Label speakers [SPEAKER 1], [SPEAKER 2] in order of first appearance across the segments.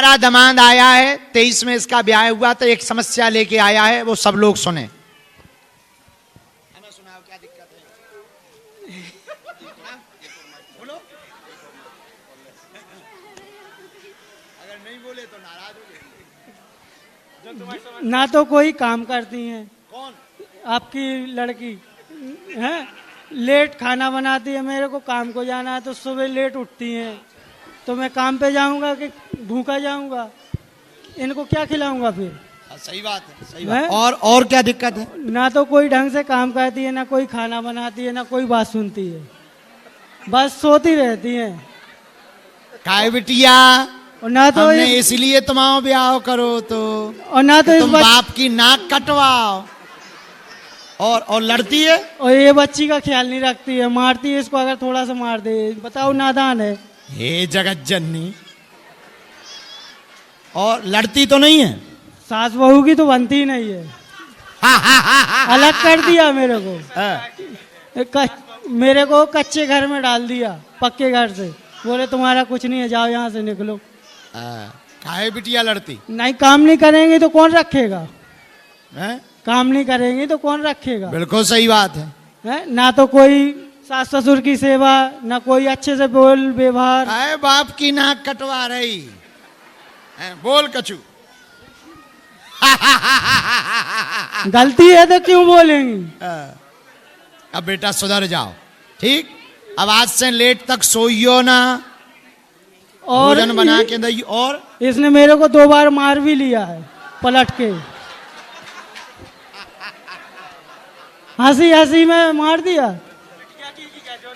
[SPEAKER 1] तुम्हारा दामाद आया है, 23 में इसका ब्याह हुआ, तो एक समस्या लेके आया है, वो सब लोग सुने। हमें सुनाओ, क्या दिक्कत है? बोलो। अगर नहीं बोले तो नाराज हो।
[SPEAKER 2] ना तो कोई काम करती हैं।
[SPEAKER 1] कौन?
[SPEAKER 2] आपकी लड़की है, लेट खाना बनाती है। मेरे को काम को जाना है तो सुबह लेट उठती हैं, तो मैं काम पे जाऊंगा कि भूखा जाऊंगा? इनको क्या खिलाऊंगा फिर?
[SPEAKER 1] सही बात है, सही बात है। और क्या दिक्कत है?
[SPEAKER 2] ना तो कोई ढंग से काम करती है, ना कोई खाना बनाती है, ना कोई बात सुनती है, बस सोती रहती है।
[SPEAKER 1] काय बिटिया,
[SPEAKER 2] और ना तो
[SPEAKER 1] हमने इसलिए तुम्हारा ब्याह करो तो,
[SPEAKER 2] और ना तो
[SPEAKER 1] तुम बाप की नाक कटवाओ। और लड़ती है,
[SPEAKER 2] और ये बच्ची का ख्याल नहीं रखती है, मारती है इसको अगर थोड़ा सा मार दे। बताओ, नादान है।
[SPEAKER 1] हे जगत जननी। और लड़ती तो नहीं है?
[SPEAKER 2] सास बहू की तो बनती ही नहीं है। अलग कर दिया मेरे को। मेरे को कच्चे घर में डाल दिया, पक्के घर से। बोले तुम्हारा कुछ नहीं है, जाओ यहाँ से निकलो।
[SPEAKER 1] काहे बिटिया लड़ती?
[SPEAKER 2] नहीं, काम नहीं करेंगे तो कौन रखेगा?
[SPEAKER 1] है?
[SPEAKER 2] काम नहीं करेंगे तो कौन रखेगा?
[SPEAKER 1] बिल्कुल सही बात है।
[SPEAKER 2] ना तो कोई सास ससुर की सेवा, ना कोई अच्छे से बोल व्यवहार।
[SPEAKER 1] आए बाप की नाक कटवा रही है, बोल कचू।
[SPEAKER 2] गलती है तो क्यों बोलेंगी?
[SPEAKER 1] अब बेटा सुधर जाओ, ठीक? अब आज से लेट तक सोइयो ना,
[SPEAKER 2] और
[SPEAKER 1] भोजन बना के दई। और
[SPEAKER 2] इसने मेरे को 2 बार मार भी लिया है पलट के। हंसी हंसी में मार दिया,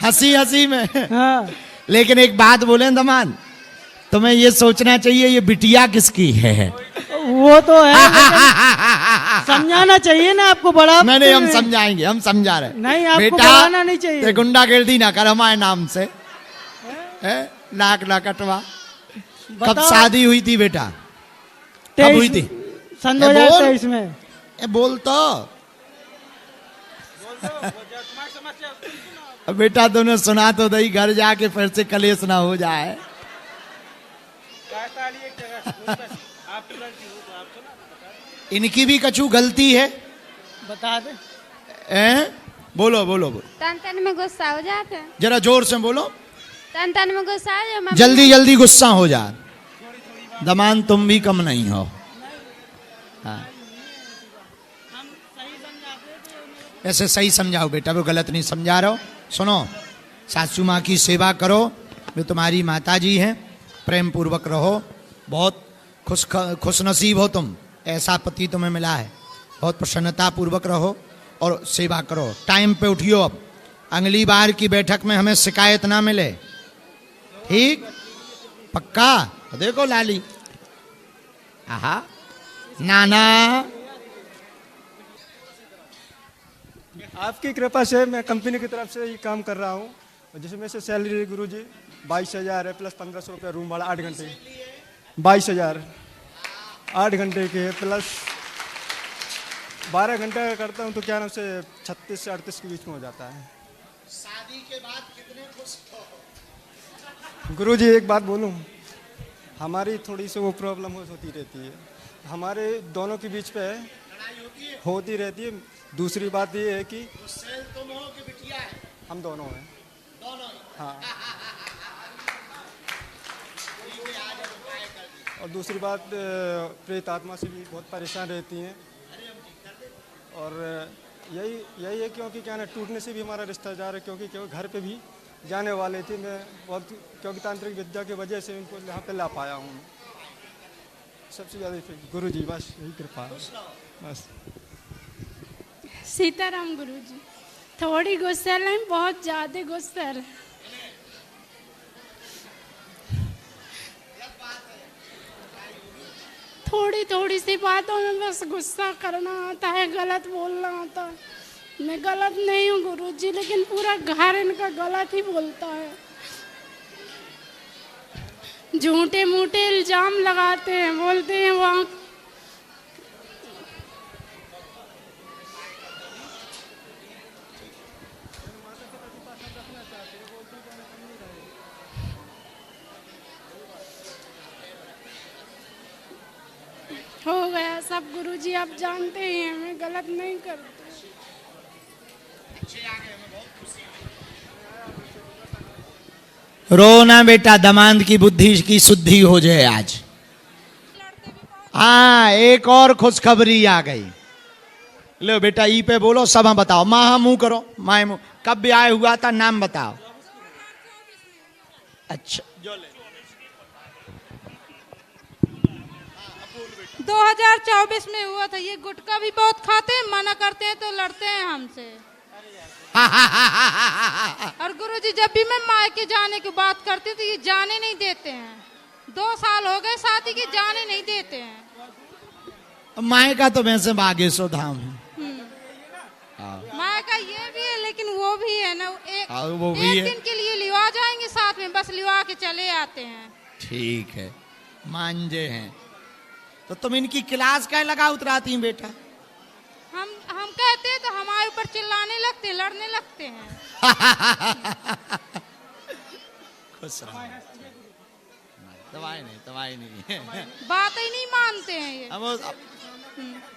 [SPEAKER 1] हंसी हंसी में।
[SPEAKER 2] हाँ।
[SPEAKER 1] लेकिन एक बात बोले दमान, तुम्हें ये सोचना चाहिए ये बिटिया किसकी है।
[SPEAKER 2] वो तो है, समझाना चाहिए ना आपको। बड़ा
[SPEAKER 1] नहीं, हम समझाएंगे, हम समझा रहे।
[SPEAKER 2] नहीं, आपको
[SPEAKER 1] बेटा,
[SPEAKER 2] बढ़ाना नहीं चाहिए।
[SPEAKER 1] गुंडागर्दी ना कर हमारे नाम से, नाक ना कटवा। कब शादी हुई थी बेटा? कब हुई थी?
[SPEAKER 2] सन 2023 में।
[SPEAKER 1] बोल तो। बेटा तुमने सुना तो दही, घर जाके फिर से कलेश ना हो जाए। इनकी भी कछु गलती है,
[SPEAKER 2] बता दे।
[SPEAKER 1] बोलो बोलो बोलो।
[SPEAKER 3] तन तन में गुस्सा हो जाता है।
[SPEAKER 1] जरा जोर से बोलो।
[SPEAKER 3] तन तन में गुस्सा हो जाता है।
[SPEAKER 1] जल्दी जल्दी गुस्सा हो जा। दमान तुम भी कम नहीं हो। हाँ। ऐसे सही समझाओ बेटा, वो गलत नहीं समझा रहे हो। सुनो, सासू माँ की सेवा करो, वे तुम्हारी माता जी हैं, प्रेम पूर्वक रहो। बहुत खुश नसीब हो तुम, ऐसा पति तुम्हें मिला है। बहुत प्रसन्नता पूर्वक रहो और सेवा करो। टाइम पे उठियो। अब अगली बार की बैठक में हमें शिकायत ना मिले, ठीक? पक्का? तो देखो लाली, आहा, नाना।
[SPEAKER 4] आपकी कृपा से मैं कंपनी की तरफ से ये काम कर रहा हूँ, जिसमें से सैलरी गुरुजी 22,000 है, प्लस 1,500 रुपये रूम वाला 8 घंटे। 22,000 8 घंटे के, प्लस 12 घंटे का करता हूँ तो क्या नाम से 36 से 38 के बीच में हो जाता है।
[SPEAKER 1] शादी के बाद कितने खुश हो?
[SPEAKER 4] गुरुजी एक बात बोलूँ, हमारी थोड़ी सी वो प्रॉब्लम होती रहती है, हमारे दोनों के बीच पे होती रहती है। दूसरी बात ये है कि
[SPEAKER 1] तुम हो कि बिटिया है?
[SPEAKER 4] हम दोनों हैं।
[SPEAKER 1] दोनों?
[SPEAKER 4] हाँ। और दूसरी बात, प्रेत आत्मा से भी बहुत परेशान रहती हैं। और यही है क्योंकि क्या ना, टूटने से भी हमारा रिश्ता जा रहा है, क्योंकि घर पे भी जाने वाले थे। मैं बहुत, क्योंकि तांत्रिक विद्या की वजह से उनको यहाँ पे ला पाया हूँ। सबसे ज़्यादा गुरु जी, बस यही कृपा बस।
[SPEAKER 5] सीताराम गुरुजी, थोड़ी गुस्सेल नहीं, बहुत ज्यादा गुस्सेल। थोड़ी थोड़ी सी बातों में बस गुस्सा करना आता है, गलत बोलना आता है। मैं गलत नहीं हूँ गुरुजी, लेकिन पूरा घर इनका गलत ही बोलता है। झूठे मूठे इल्जाम लगाते हैं, बोलते हैं वहाँ हो गया सब गुरुजी, आप जानते ही हैं मैं गलत नहीं करती।
[SPEAKER 1] रोना बेटा, दमांद की बुद्धि की शुद्धि हो जाए आज। हाँ, एक और खुशखबरी आ गई। लो बेटा, ई पे बोलो, सब हम बताओ। माँ मुंह करो, माँ मुंह। कब ब्याह हुआ था, नाम बताओ। अच्छा,
[SPEAKER 6] 2024 में हुआ था। ये गुटखा भी बहुत खाते हैं, मना करते हैं तो लड़ते हैं हमसे। और गुरुजी जब भी मैं मायके जाने की बात करती हूँ तो ये जाने नहीं देते हैं। 2 साल हो गए शादी के, जाने नहीं देते हैं।
[SPEAKER 1] मायका तो वैसे बागेश्वर धाम है।
[SPEAKER 6] मायका ये भी है, लेकिन वो भी है ना,
[SPEAKER 1] वो भी
[SPEAKER 6] एक
[SPEAKER 1] है।
[SPEAKER 6] दिन के लिए लिवा जाएंगे साथ में, बस लिवा के चले आते हैं।
[SPEAKER 1] ठीक है, मांझे हैं। तो तुम इनकी क्लास क्या लगा उतराती बेटा?
[SPEAKER 6] हम कहते हैं तो हमारे ऊपर चिल्लाने लगते हैं, लड़ने लगते हैं।
[SPEAKER 1] खुश रहो। दवाई नहीं
[SPEAKER 6] बात ही नहीं मानते हैं ये।
[SPEAKER 1] अब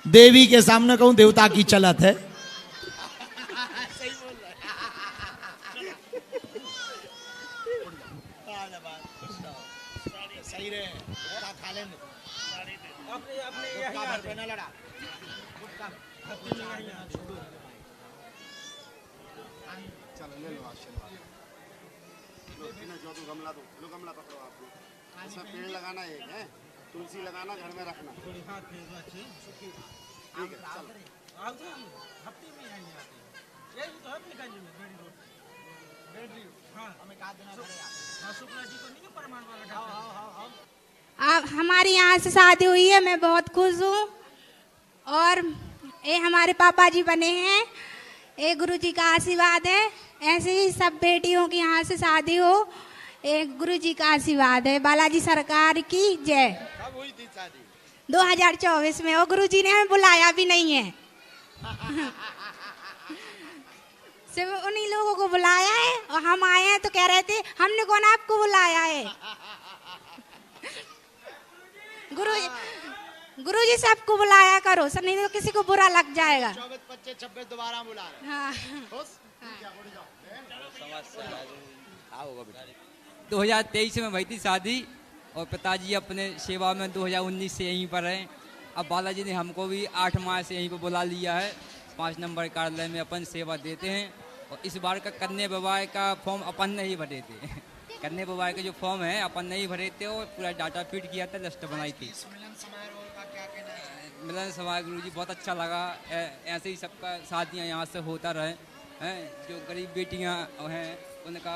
[SPEAKER 1] देवी के सामने कहूं देवता की चलत है। सही बोल रहा है। सही रहे, खा लेंगे। अपने लड़ा
[SPEAKER 7] चलो ले लो आशीर्वाद। जो तो गमला दो, लो गमला पकड़ो आप लोग। इसमें पेड़ लगाना है, तुलसी लगाना, घर में रखना। ठीक है, चलो।
[SPEAKER 8] आप हमारी यहाँ से शादी हुई है, मैं बहुत खुश हूँ। और ये हमारे पापा जी बने हैं, ये गुरुजी का आशीर्वाद है। ऐसे ही सब बेटियों की यहाँ से शादी हो, एक गुरुजी का आशीर्वाद है। बालाजी सरकार की जय।
[SPEAKER 1] कब हुई थी शादी?
[SPEAKER 8] 2024 में। और गुरुजी ने हमें बुलाया भी नहीं है। सिर्फ उन्हीं लोगों को बुलाया है, और हम आए हैं तो कह रहे थे हमने कौन आपको बुलाया है। गुरुजी सबको बुलाया करो, नहीं तो किसी को बुरा लग जाएगा।
[SPEAKER 1] 24, 25, 26 दोबारा बुला रहे।
[SPEAKER 8] हाँ।
[SPEAKER 9] 2023 में हुई थी शादी, और पिताजी अपने सेवा में 2019 से यहीं पर हैं। अब बालाजी ने हमको भी 8 माह से यहीं पर बुला लिया है। 5 नंबर कार्यालय में अपन सेवा देते हैं। और इस बार का कन्या विवाह का फॉर्म अपन नहीं भरे थे। कन्या विवाह के जो फॉर्म है अपन नहीं भरे थे, और पूरा डाटा फीड किया था, लिस्ट बनाई थी। मिलन समारोह गुरुजी बहुत अच्छा लगा। ऐसे ही सबका शादियाँ यहाँ से होता रहे हैं। जो गरीब बेटियाँ हैं उनका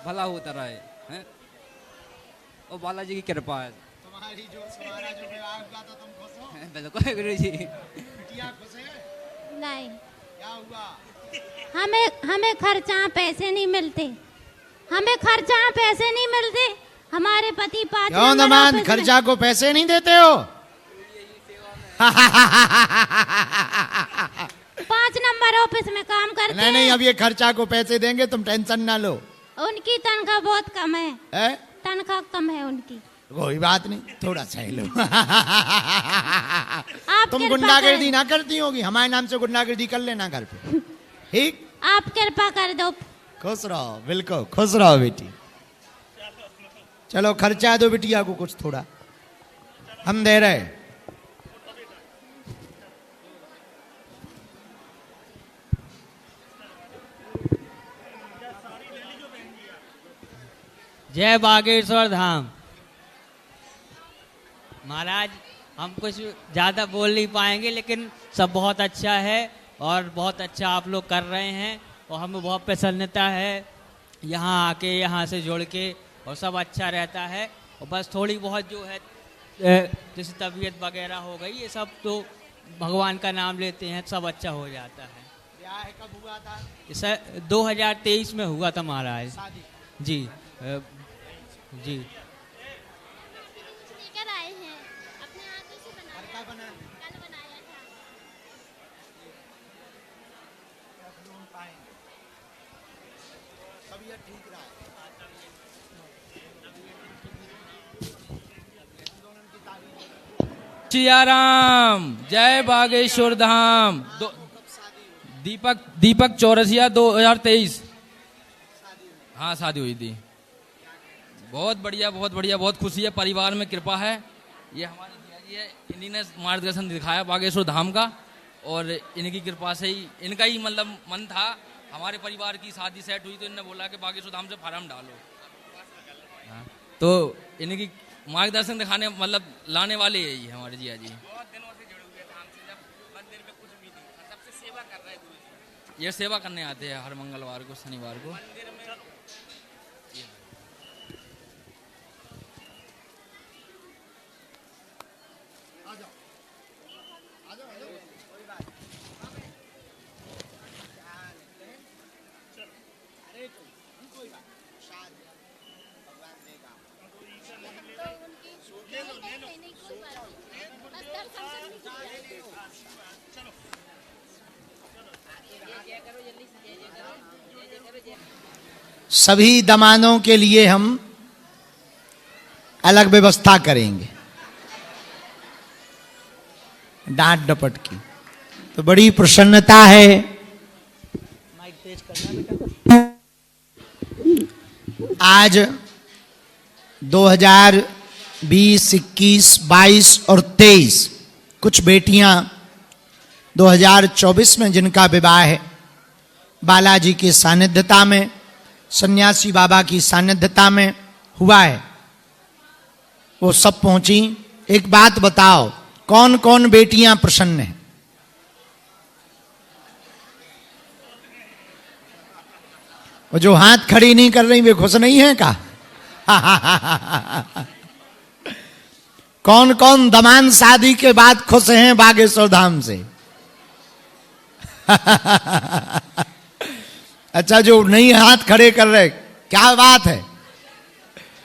[SPEAKER 9] भला होता रहे हैं, और बालाजी की कृपा है।
[SPEAKER 1] तुम्हारी जो विवाह हुआ था, तुम खुश हो?
[SPEAKER 9] बिल्कुल गुरुजी।
[SPEAKER 1] बिटिया खुश है?
[SPEAKER 3] नहीं,
[SPEAKER 1] क्या हुआ?
[SPEAKER 3] हमें खर्चा पैसे नहीं मिलते। हमें खर्चा पैसे नहीं मिलते। हमारे पति 5
[SPEAKER 1] क्यों दमाद, खर्चा को पैसे नहीं देते हो?
[SPEAKER 3] 5 नंबर ऑफिस में काम करते हैं।
[SPEAKER 1] नहीं, अब ये खर्चा को पैसे देंगे, तुम टेंशन ना लो।
[SPEAKER 3] उनकी तनख्वाह बहुत कम है। तनख्वाह कम है उनकी।
[SPEAKER 1] कोई बात नहीं, थोड़ा सह लो।
[SPEAKER 3] आप
[SPEAKER 1] तुम गुंडागर्दी ना करती होगी, हमारे नाम से गुंडागर्दी कर लेना घर पे। ठीक,
[SPEAKER 3] आप कृपा कर दो।
[SPEAKER 1] खुश रहो, बिल्कुल खुश रहो बेटी। चलो खर्चा दो बिटिया को कुछ थोड़ा, हम दे रहे।
[SPEAKER 2] जय बागेश्वर धाम। महाराज, हम कुछ ज़्यादा बोल नहीं पाएंगे, लेकिन सब बहुत अच्छा है और बहुत अच्छा आप लोग कर रहे हैं, और हमें बहुत प्रसन्नता है यहाँ आके, यहाँ से जुड़ के, और सब अच्छा रहता है। और बस थोड़ी बहुत जो है जैसे तबीयत वगैरह हो गई, ये सब तो भगवान का नाम लेते हैं, सब अच्छा हो जाता है।
[SPEAKER 1] ब्याह कब हुआ था?
[SPEAKER 2] सर 2023 में हुआ था महाराज जी। जी
[SPEAKER 3] स्पीकर आए हैं, अपने हाथों से कल बनाया था।
[SPEAKER 1] तबीयत ठीक रहा है?
[SPEAKER 9] सियाराम, जय बागेश्वर धाम। दीपक चौरसिया 2023। हाँ शादी हुई थी। बहुत बढ़िया बहुत खुशी है, परिवार में कृपा है। ये हमारे जिया जी है, इन्हीं ने मार्गदर्शन दिखाया बागेश्वर धाम का, और इनकी कृपा से ही, इनका ही मतलब मन था। हमारे परिवार की शादी सेट हुई तो इन्होंने बोला कि बागेश्वर धाम से फार्म डालो। हाँ, तो इनकी मार्गदर्शन दिखाने मतलब लाने वाले यही है हमारे जिया जी। बहुत दिनों से जुड़े हुए धाम से, जब मंदिर में कुछ भी नहीं, सबसे सेवा कर रहे हैं गुरुजी। ये सेवा करने आते हैं हर मंगलवार को, शनिवार को मंदिर में।
[SPEAKER 1] सभी दमानों के लिए हम अलग व्यवस्था करेंगे, डांट डपट की। तो बड़ी प्रसन्नता है। आज 2020, 21, 22 और 23 कुछ बेटियां 2024 में जिनका विवाह है बालाजी की सानिध्यता में, सन्यासी बाबा की सानिध्यता में हुआ है, वो सब पहुंची। एक बात बताओ, कौन कौन बेटियां प्रसन्न हैं? वो जो हाथ खड़ी नहीं कर रही वे खुश नहीं है का? कौन कौन दमान शादी के बाद खुश हैं बागेश्वर धाम से? अच्छा, जो नहीं हाथ खड़े कर रहे, क्या बात है।